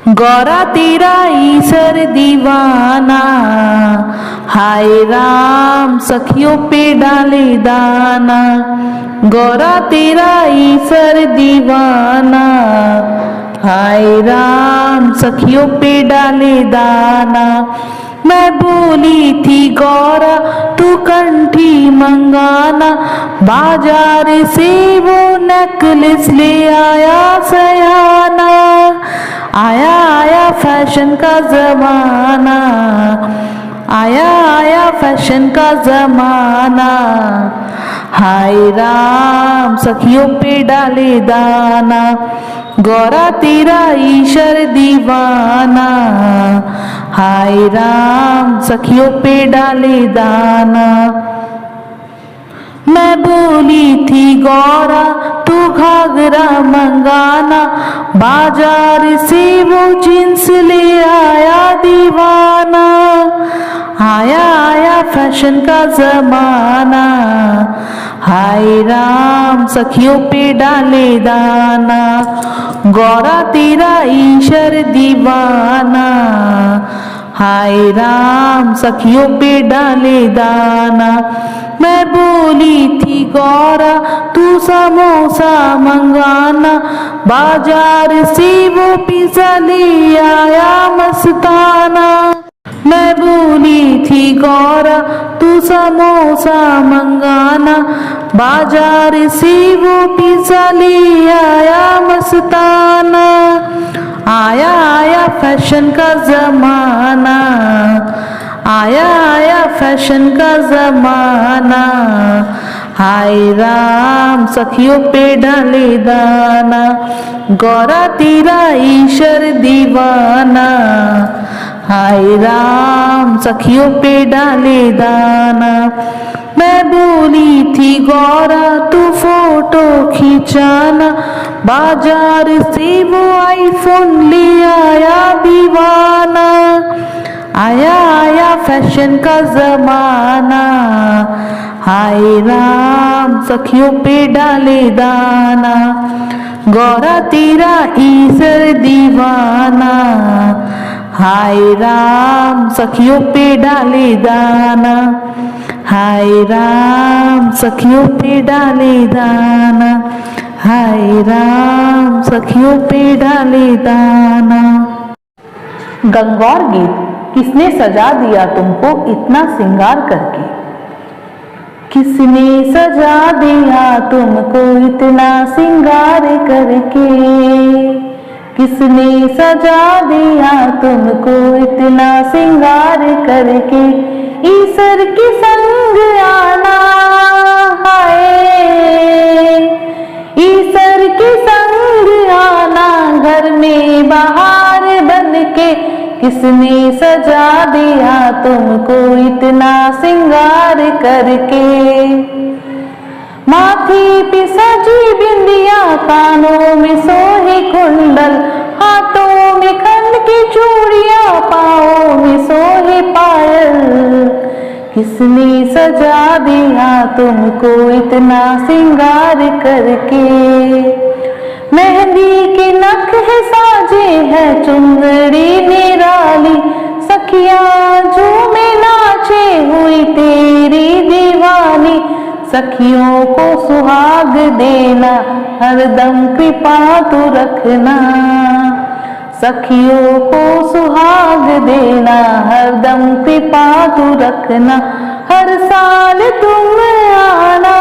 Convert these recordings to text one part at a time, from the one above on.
गौरा तेरा ईसर दीवाना, हाय राम सखियों पे डाले दाना। गौरा तेरा ईसर दीवाना, हाय राम सखियों पे डाले दाना। मैं बोली थी गौरा तू कंठी मंगाना, बाजार से वो नेकलेस ले आया सयाना। आया आया फैशन का जमाना, आया आया फैशन का जमाना। हाय राम सखियों पे डाले दाना, गौरा तेरा ईशर दीवाना। हाय राम सखियों पे डाले दाना। मैं बोली थी गौरा तू घाघरा मंगाना, बाजार से वो जींस ले आया दीवाना। आया आया फैशन का जमाना, हाय राम सखियों पे डाले दाना। गौरा तेरा ईशर दीवाना, हाय राम सखियों पे डाले दाना। मैं बोली थी गौरा तू समोसा मंगाना, बाजार से वो पिज़्ज़ा ले आया मस्ताना। मैं बोली थी गौरा तू समोसा मंगाना, बाजार से वो पिज़्ज़ा ले आया मस्ताना। आया आया फैशन का जमाना, आया आया फैशन का जमाना। हाय राम सखियों पे डाले दाना, गौरा तेरा ईशर दीवाना। हाय राम सखियों पे डाले दाना। मैं बोली थी गौरा तू फोटो खिंचाना, बाजार से वो आईफोन ले आया दीवाना। आया आया फैशन का जमाना, हाय राम सखियों पे डाले दाना। गौरा तेरा ईसर दीवाना, हाय राम सखियों पे डाले दाना। हाय राम सखियों पे डाले दाना, हाय राम सखियों पे डाले दाना। गंगौर गीत। किसने सजा दिया तुमको इतना सिंगार करके? किसने सजा दिया तुमको इतना सिंगार करके? किसने सजा दिया तुमको इतना सिंगार करके? ईसर के संग आना, हाय ईसर के संग आना, घर में बाहर बन के। किसने सजा दिया तुमको इतना सिंगार करके? माथे पे सजी बिंदिया, कानों में सोहे कुंडल, हाथों में खन की चूड़ियां, पाँवों में सोहे पायल। किसने सजा दिया तुमको इतना सिंगार करके? मेहंदी के नख है साजे है चुंदड़ी निराली, सखियां झूमे नाचे हुई तेरी दीवानी। सखियों को सुहाग देना हरदम कृपा तू रखना, सखियों को सुहाग देना हरदम कृपा तू रखना। हर साल तुम आना,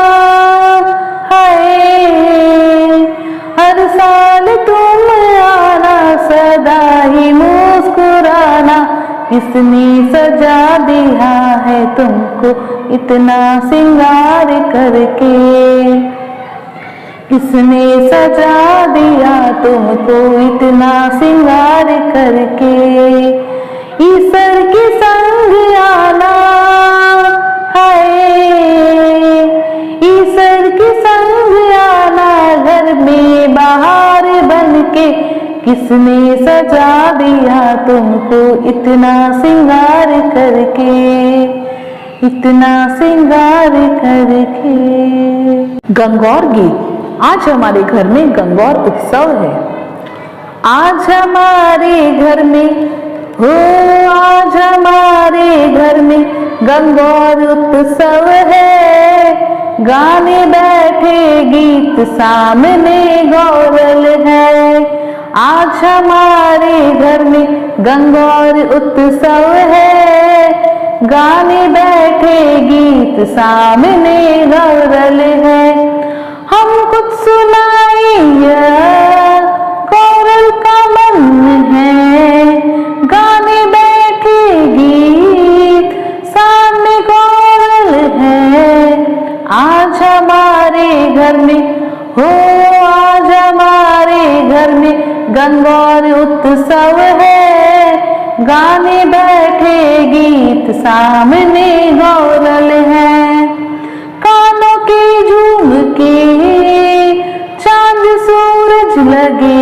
हाय हर साल तुम आना, सदा ही मुस्कुराना। किसने सजा दिया है तुमको इतना सिंगार करके? किसने सजा दिया तुमको इतना सिंगार करके? ईसर के संग आना, हाय ईसर के संग आना, घर में बाहर बन के। किसने सजा दिया तुमको इतना सिंगार करके? इतना सिंगार करके। गंगौर गीत। आज हमारे घर में गंगौर उत्सव है। आज हमारे घर में हो, आज हमारे घर में गंगौर उत्सव है, गाने बैठे गीत सामने गौरल है। आज हमारे घर में गंगौर उत्सव है, गाने बैठे गीत सामने गौरल है। हम कुछ सुनाइए गौरल का मन है, गाने बैठे गीत सामने गौरल है। आज हमारे घर में हो, आज हमारे घर में गंगौर उत्सव है, गाने बैठे गीत सामने गौरल है। कानों के झुमके चांद सूरज लगे,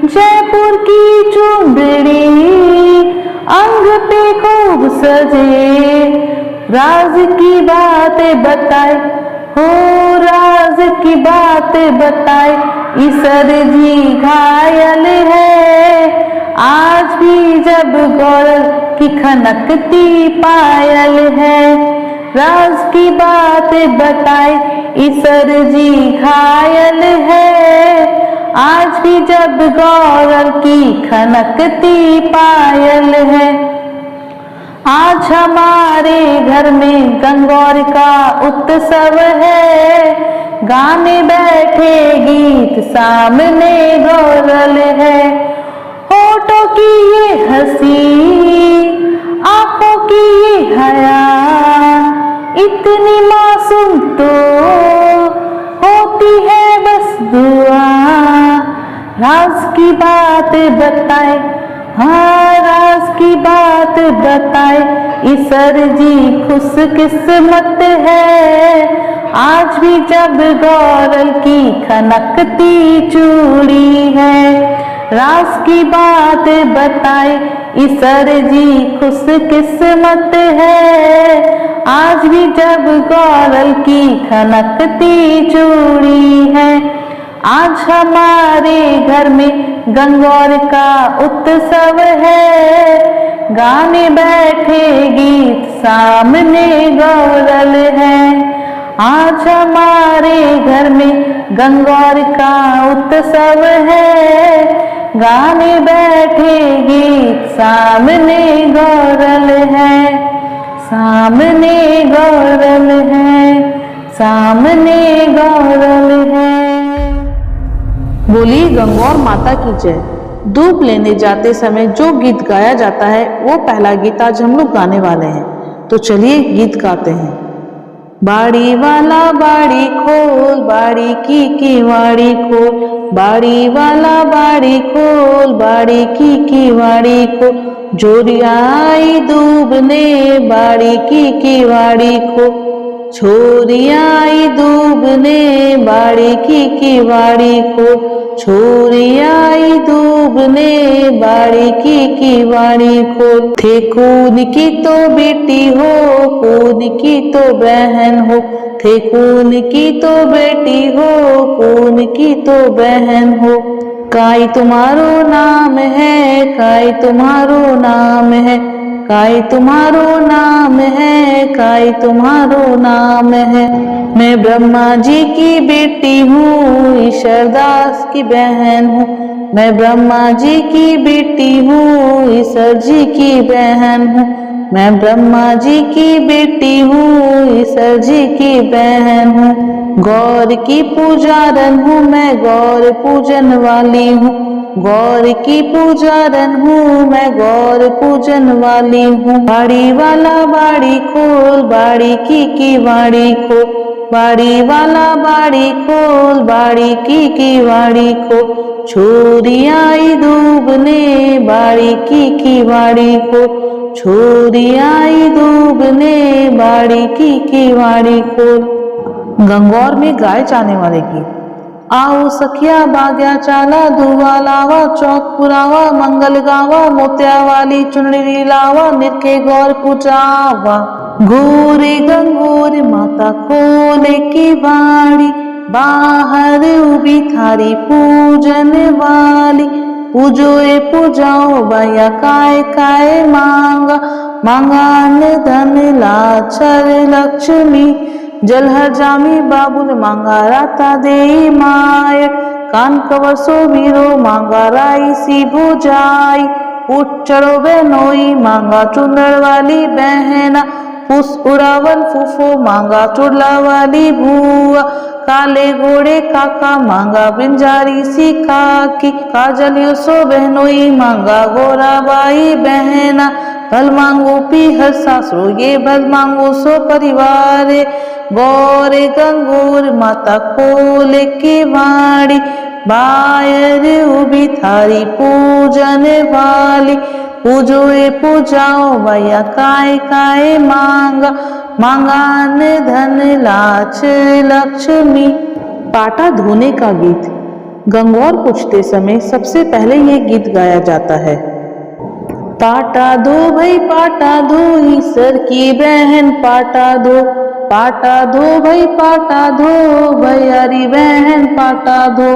जयपुर की चुंदड़ी अंग पे खूब सजे, राज की बातें बताए हो, राज की बातें बताए ईसर जी घायल है। आज भी जब गौरल की खनकती पायल है, राज की बातें बताए ईसर जी घायल है। आज भी जब गौरल की खनकती पायल है। आज हमारे घर में गंगौर का उत्सव है, गाने बैठे गीत सामने गौरल है। होठों की ये हंसी, आंखों की ये हया, इतनी मासूम तो होती है बस दुआ। राज की बात बताए, हाँ राज की बात बताए ईसर जी खुश किस्मत है। आज भी जब गौरल की खनकती चूड़ी है, राज की बात बताए ईसर जी खुश किस्मत है। आज भी जब गौरल की खनकती चूड़ी है। आज हमारे घर में गंगौर का उत्सव है, गाने बैठे गीत सामने गौरल है। आज हमारे घर में गंगौर का उत्सव है, गाने बैठे गीत सामने गौरल है, सामने गौरल है, सामने गौरल है। बोली गंगौर माता की जय। धूप लेने जाते समय जो गीत गाया जाता है वो पहला गीत आज हम लोग गाने वाले हैं, तो चलिए गीत गाते हैं। बाड़ी वाला बाड़ी खोल, बाड़ी की वाड़ी खोल, बाड़ी वाला बाड़ी खोल, बाड़ी की वाड़ी खोल, जोरिया आई दूबने बाड़ी की वाड़ी खोल, छोरिया आई दूबने बाड़ी की वाड़ी खोल, छोरिया आई दूबने बाड़ी की वाड़ी खोल। थे खून की तो बेटी हो, खून की तो बहन हो, थे खून की तो बेटी हो, खून की तो बहन हो। काई तुम्हारो नाम है, काई तुम्हारो नाम है, काई तुम्हारो नाम है, काई तुम्हारो नाम है। मैं ब्रह्मा जी की बेटी हूँ, ईश्वरदास की बहन हूँ, मैं ब्रह्मा जी की बेटी हूँ, ईश्वर जी की बहन हूँ, मैं ब्रह्मा जी की बेटी हूँ, ईश्वर जी की बहन हूँ। गौर की पूजारन हूँ मैं, गौर पूजन वाली हूँ, गौर की पूजारन हूँ मैं, गौर पूजन वाली हूँ। बाड़ी वाला बाड़ी खोल, बाड़ी की वाड़ी खोल, बाड़ी वाला बाड़ी खोल, बाड़ी की वाड़ी खोल, छोरी आई दूबने बाड़ी की वाड़ी खोल, छोरी आई दूबने बाड़ी की वाड़ी खोल। गंगौर में गाए जाने वाले गीत। आओ सखिया बाग्या चाला, धुआ लावा, चौक पुरावा, मंगल गावा, मोतिया वाली चुनरी लावा, निरखे गौर पूजावा। गोरी गंगोर माता खोले की बाड़ी, बाहर उभी थारी पूजन वाली, पूजो ए पूजाओ भैया काय मांगा, मांगा अन्न धन लाचर लक्ष्मी, जलहर जामी बाबुल मांगा राता दे माय, कान कवर सो वीरो मांगा राई सी भुजाई, उठ चढ़ो बहनोई मांगा चुंदड़ वाली बहना, फूस उड़ावन फूफो मांगा चुड़ला वाली भूआ, काले घोड़े काका मांगा बिंजारी सी काकी, काजलियो सो बहनोई मांगा गोरा बाई बहना, भल मांगो पीहर सासरो ये भल मांगो सो परिवार, गौरे गंगोर माता खोले की वाड़ी, बायर उभी थारी पूजन वाली, पूजो ए पूजाओ भैया काय मांगा, मांगा अन्न धन लाच लक्ष्मी। पाटा धोने का गीत। गंगौर पूछते समय सबसे पहले ये गीत गाया जाता है। पाटा धो भाई पाटा धो, ईसर की बहन पाटा धो, पाटा धो भाई पाटा धो, भैयारी बहन पाटा धो,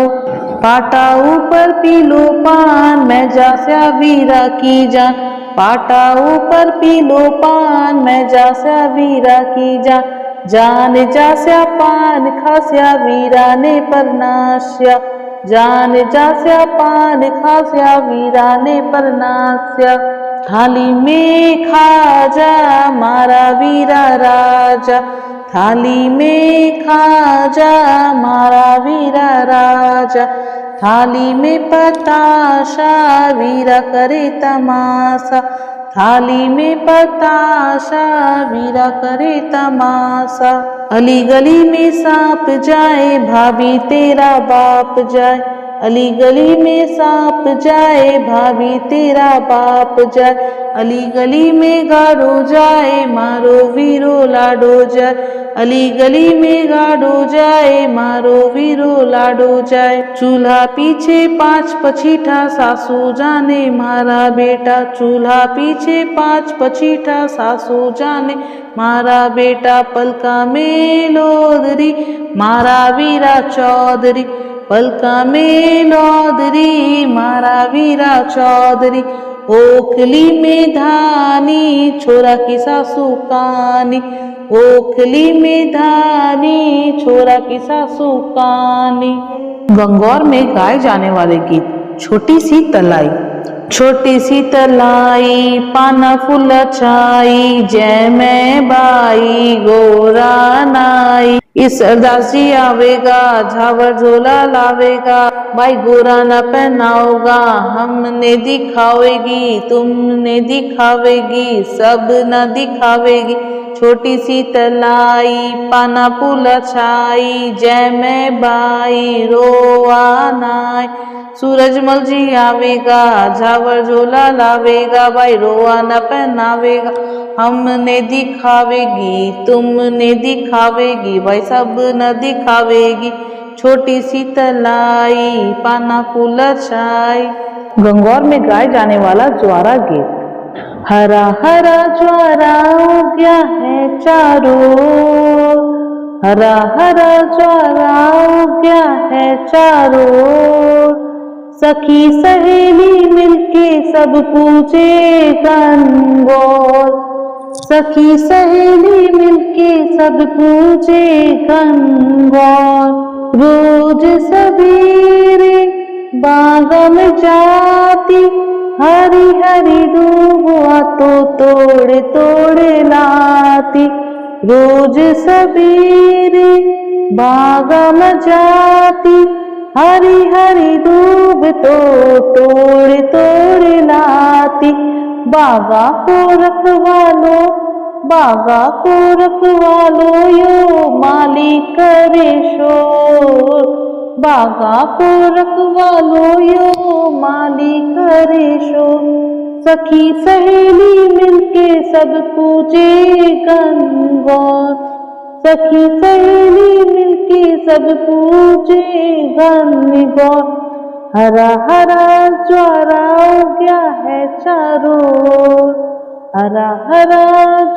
पाटा ऊपर पीलो पान मैं जास्या वीरा की जान, पाटा ऊपर पीलो पान मैं जास्या वीरा की जान, जान जास्या पान खास्या वीरा ने परनास्या, जान जास्या पान खास्या वीरा ने परनास्या, थाली में खाजा मारा वीरा राजा, थाली में खाजा मारा वीरा राजा, थाली में पताशा वीरा करे तमाशा, थाली में पताशा वीरा करे तमाशा, अली गली में सांप जाए भाभी तेरा बाप जाए, अली गली में सांप जाए भाभी तेरा बाप जाए, अली गली में गाड़ो जाए मारो वीरो लाडो जाए, अली गली में गाड़ो जाए मारो वीरो लाडो जाए, चूल्हा पीछे 5 पछीठा सासू जाने मारा बेटा, चूल्हा पीछे 5 पछीठा सासू जाने मारा बेटा, पलका में लोदरी मारा वीरा चौधरी, पलका में लोदरी मारा वीरा चौधरी, ओखली में धानी छोरा की सासू कानी, ओखली में धानी छोरा की सासू कानी। गंगौर में गाए जाने वाले गीत। छोटी सी तलाई। छोटी सी तलाई पाना फूल छाई, जय मैं बाई गोरा नाई, इस सरदार जी आवेगा झावर झोला लावेगा, भाई गोरा न पहनाओगा हमने दिखावेगी, तुमने दिखावेगी सब न दिखावेगी, छोटी सी तलाई पाना फूल छाई, जय मैं बाई रोआ नाई, सूरजमल जी आवेगा झावर झोला लावेगा, भाई रोआ न पहनावेगा हमने दिखावेगी, तुमने दिखावेगी, भाई सब न दिखावेगी, छोटी सी तलाई पाना फूल छाई। गंगौर में गाए जाने वाला ज्वारा गीत। हरा हरा ज्वारा उगया है चारों, हरा हरा ज्वारा उगया है चारों, सखी सहेली मिलके सब पूजे गंगौर, सखी सहेली मिलके सब पूजे गंगौर, रोज सवेरे बाग में जाती, हरी हरी दूब तो तोड़ तोड़ लाती, रोज सवेरे बाग में जाती, हरी हरी दूब तो तोड़ तोड़ लाती, बागा को रखवालो, बागा को रखवालो यो माली करे शोर, बागा को रखवालो यो माली करे शोर, सखी सहेली मिलके सब पूजे गंगौर, सखी सहेली मिलके सब पूजे गंगौर, हरा हरा ज्वारा उगया है चारों, हरा हरा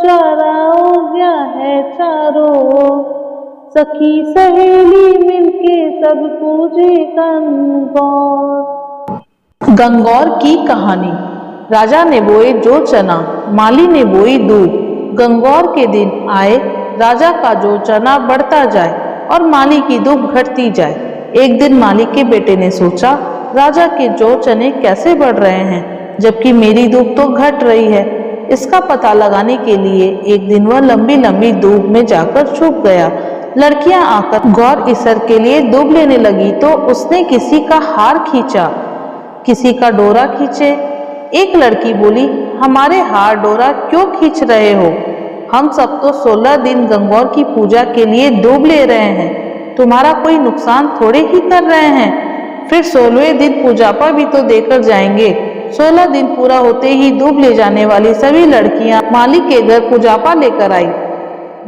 ज्वारा उगया है चारों, सखी सहेली मिलके सब पूजे गंगौर। गंगौर की कहानी। राजा ने बोए जो चना, माली ने बोई दूब। गंगौर के दिन आए, राजा का जो चना बढ़ता जाए और माली की दूब घटती जाए। एक दिन माली के बेटे ने सोचा, राजा के जो चने कैसे बढ़ रहे हैं जबकि मेरी दूब तो घट रही है। इसका पता लगाने के लिए एक दिन वह लंबी लंबी दूब में जाकर छुप गया। लड़कियां आकर गौर इसर के लिए दूब लेने लगी तो उसने किसी का हार खींचा, किसी का डोरा खींचे। एक लड़की बोली, हमारे हार डोरा क्यों खींच रहे हो? हम सब तो 16 दिन गंगौर की पूजा के लिए दूब ले रहे हैं, तुम्हारा कोई नुकसान थोड़े ही कर रहे हैं। फिर 16वें दिन पूजापा भी तो देकर जाएंगे। 16 दिन पूरा होते ही दूब ले जाने वाली सभी लड़कियां माली के घर पूजापा लेकर आई।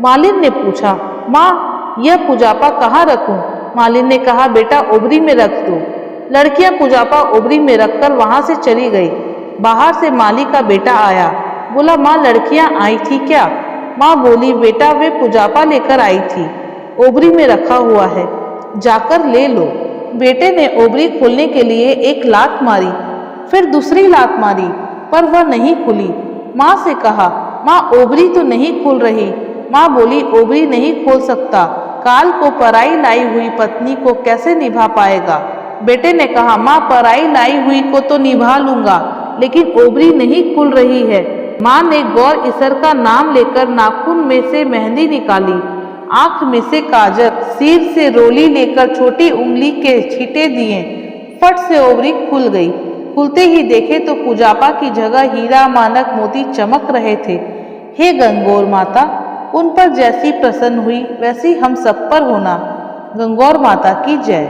मालिन ने पूछा, माँ यह पूजापा कहाँ रखूं? मालिन ने कहा, बेटा ओबरी में रख दो। लड़कियां पूजापा ओबरी में रखकर वहां से चली गई। बाहर से माली का बेटा आया, बोला, माँ लड़कियां आई थी क्या? माँ बोली, बेटा वे पूजापा लेकर आई थी, ओबरी में रखा हुआ है, जाकर ले लो। बेटे ने ओबरी खोलने के लिए एक लात मारी, फिर दूसरी लात मारी, पर वह नहीं खुली। माँ से कहा, माँ ओबरी तो नहीं खुल रही। माँ बोली, ओबरी नहीं खोल सकता, काल को पराई लाई हुई पत्नी को कैसे निभा पाएगा? बेटे ने कहा, माँ पराई लाई हुई को तो निभा लूंगा, लेकिन ओबरी नहीं खुल रही है। माँ ने गौर इसर का नाम लेकर नाखून में से मेहंदी निकाली, आंख में से काजल, सिर से रोली लेकर छोटी उंगली के छींटे दिए। फट से ओबरी खुल गई। खुलते ही देखे तो पूजापा की जगह हीरा मानक मोती चमक रहे थे। हे गंगौर माता, उन पर जैसी प्रसन्न हुई वैसी हम सब पर होना। गंगौर माता की जय।